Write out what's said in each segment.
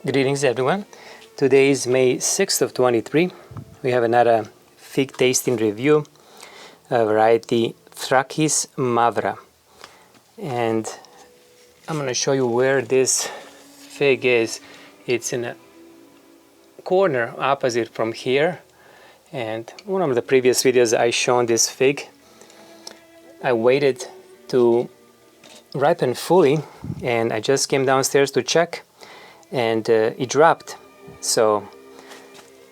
Greetings everyone. Today is May 6th of 23. We have another fig tasting review, a variety Thrakis Mavra. And I'm going to show you where this fig is. It's in a corner opposite from here. And one of the previous videos I shown this fig. I waited to ripen fully and I just came downstairs to check. And it dropped, so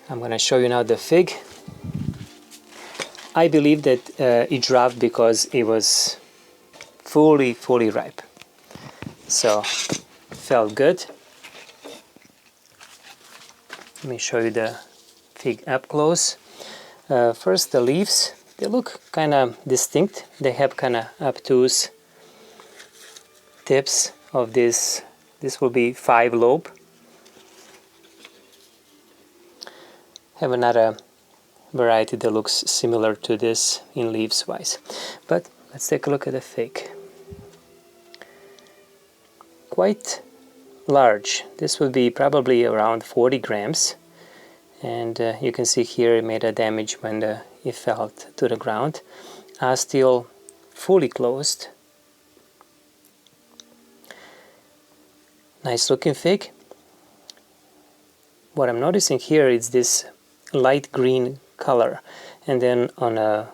I'm going to show you now the fig. I believe that it dropped because it was fully ripe, so felt good. Let me show you the fig up close. First, the leaves, they look kind of distinct. They have kind of obtuse tips of this. This will be 5 lobe. Have another variety that looks similar to this in leaves wise. But let's take a look at the fig. Quite large. This would be probably around 40 grams. And you can see here it made a damage when it fell to the ground. Still fully closed. Nice looking fig. What I'm noticing here is this light green color, and then on a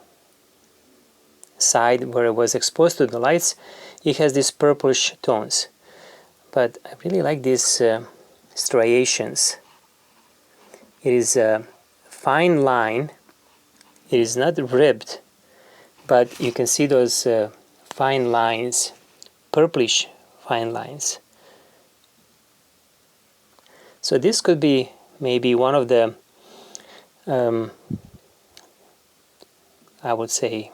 side where it was exposed to the lights it has these purplish tones. But I really like these striations. It is a fine line. It is not ribbed, but you can see those fine lines, purplish fine lines. So this could be maybe one of the, I would say,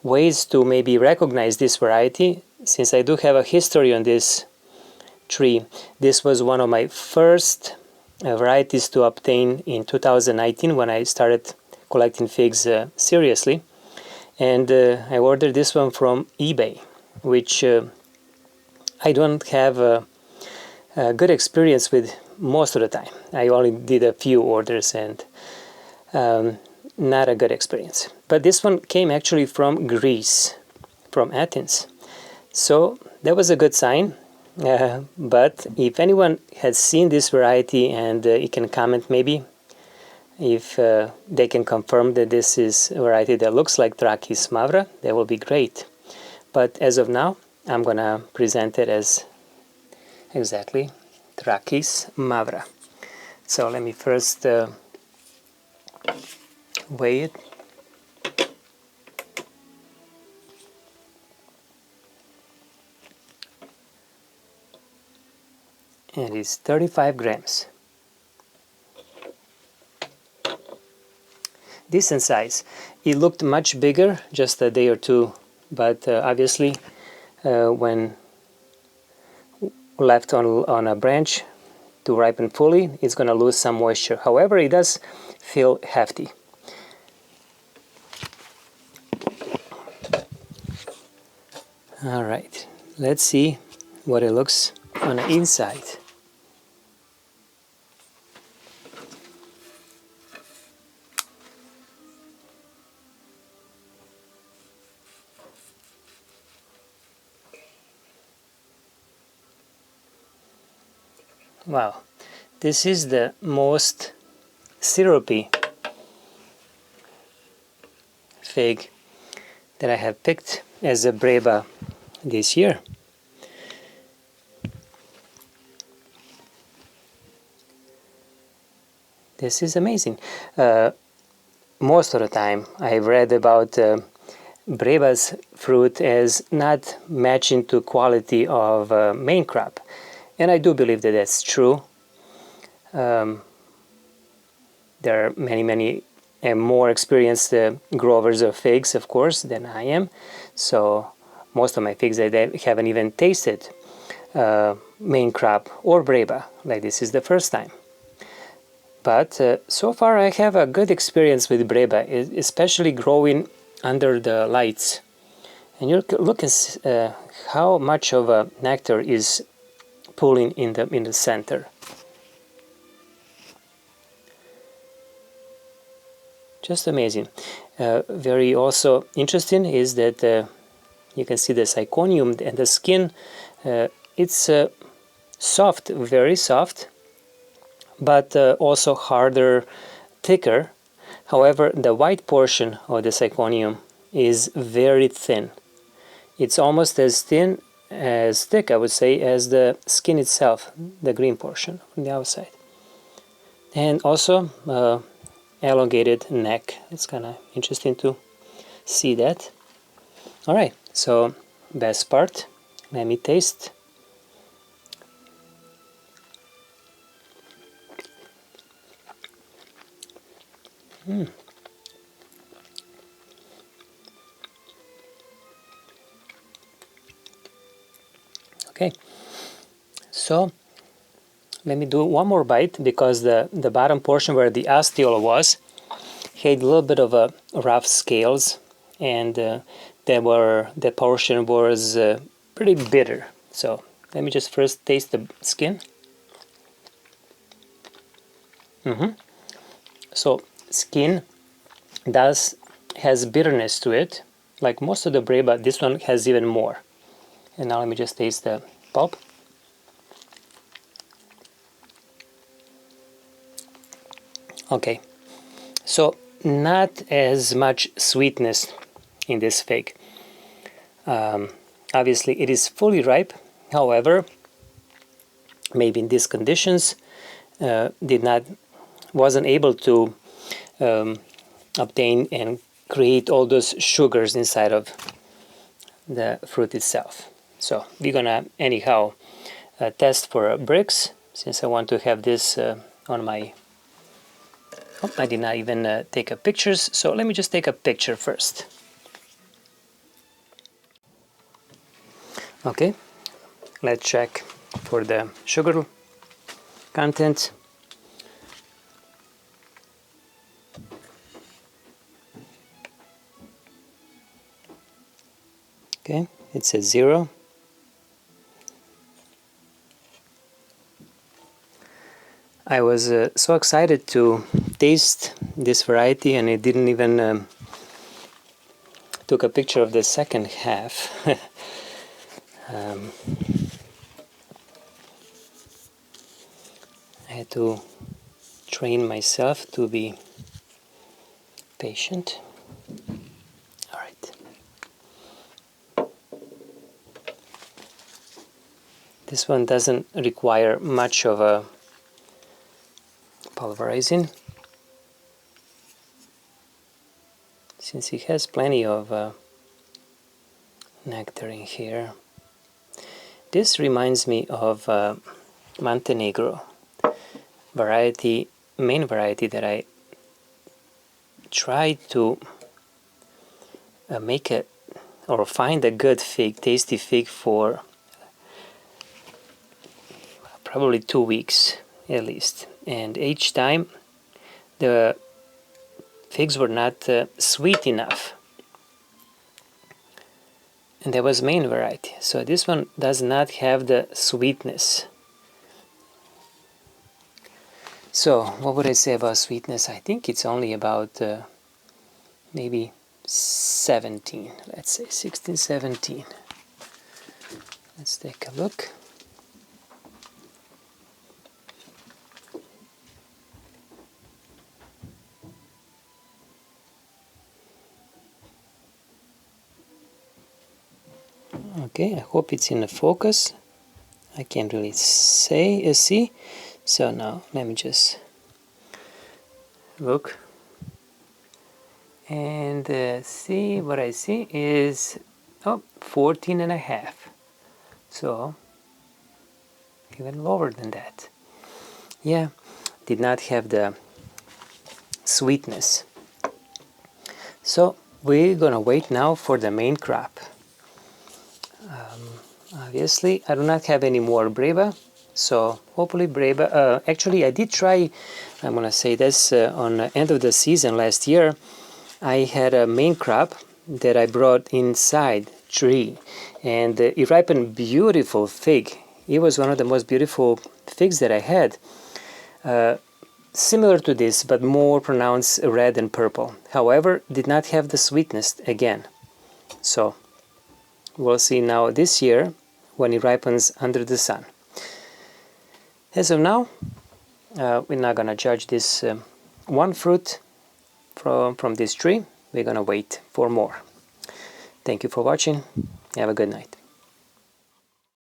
ways to maybe recognize this variety, since I do have a history on this tree. This was one of my first varieties to obtain in 2019 when I started collecting figs seriously. And I ordered this one from eBay, which I don't have a good experience with most of the time. I only did a few orders and not a good experience. But this one came actually from Greece, from Athens. So that was a good sign. But if anyone has seen this variety and you can comment maybe if they can confirm that this is a variety that looks like Thrakis Mavra, that will be great. But as of now, I'm gonna present it as exactly Thrakis Mavra. So let me first weigh it. And it's 35 grams. Decent size. It looked much bigger just a day or two, but obviously when left on a branch to ripen fully, it's going to lose some moisture. However, it does feel hefty. All right, let's see what it looks on the inside. Wow, this is the most syrupy fig that I have picked as a Breba this year. This is amazing. Most of the time I've read about Breba's fruit as not matching to quality of main crop. And I do believe that that's true. There are many more experienced growers of figs, of course, than I am. So most of my figs I haven't even tasted main crop or Breba. Like this is the first time. But so far I have a good experience with Breba, especially growing under the lights. And you look at how much of a nectar is pulling in the center. just amazing. Very also interesting is that you can see the syconium and the skin. It's soft, very soft, but also harder, thicker. However, the white portion of the syconium is very thin. It's almost as thin, as thick, I would say, as the skin itself, the green portion on the outside. And also elongated neck. It's kind of interesting to see that. All right, so best part, let me taste. Okay, so let me do one more bite, because the bottom portion where the ostiole was had a little bit of a rough scales, and the portion was pretty bitter. So let me just first taste the skin. So skin has bitterness to it, like most of the Breba. This one has even more. And now let me just taste the pulp. Okay, so not as much sweetness in this fig. Obviously it is fully ripe, however, maybe in these conditions wasn't able to obtain and create all those sugars inside of the fruit itself. So we're gonna anyhow test for bricks, since I want to have this on my... Oh, I did not even take a pictures, so let me just take a picture first. Okay, let's check for the sugar content. Okay, it says 0. I was so excited to taste this variety, and I didn't even took a picture of the second half. I had to train myself to be patient. All right. This one doesn't require much of a pulverizing, since it has plenty of nectar in here. This reminds me of Montenegro variety, main variety that I tried to make it or find a good fig, tasty fig for probably 2 weeks at least, and each time the figs were not sweet enough, and that was main variety. So this one does not have the sweetness. So what would I say about sweetness? I think it's only about maybe 17, let's say 16, 17. Let's take a look. Okay, I hope it's in the focus. I can't really see. So now let me just look and see. What I see is 14 and a half. So even lower than that. Yeah, did not have the sweetness. So we're gonna wait now for the main crop. Obviously, I do not have any more Breba, so hopefully Breba... actually, I did try, I'm going to say this, on the end of the season last year, I had a main crop that I brought inside tree, and it ripened beautiful fig. It was one of the most beautiful figs that I had. similar to this, but more pronounced red and purple. However, did not have the sweetness again. So we'll see now this year when it ripens under the sun. As of now, we're not gonna judge this one fruit from this tree. We're gonna wait for more. Thank you for watching. Have a good night.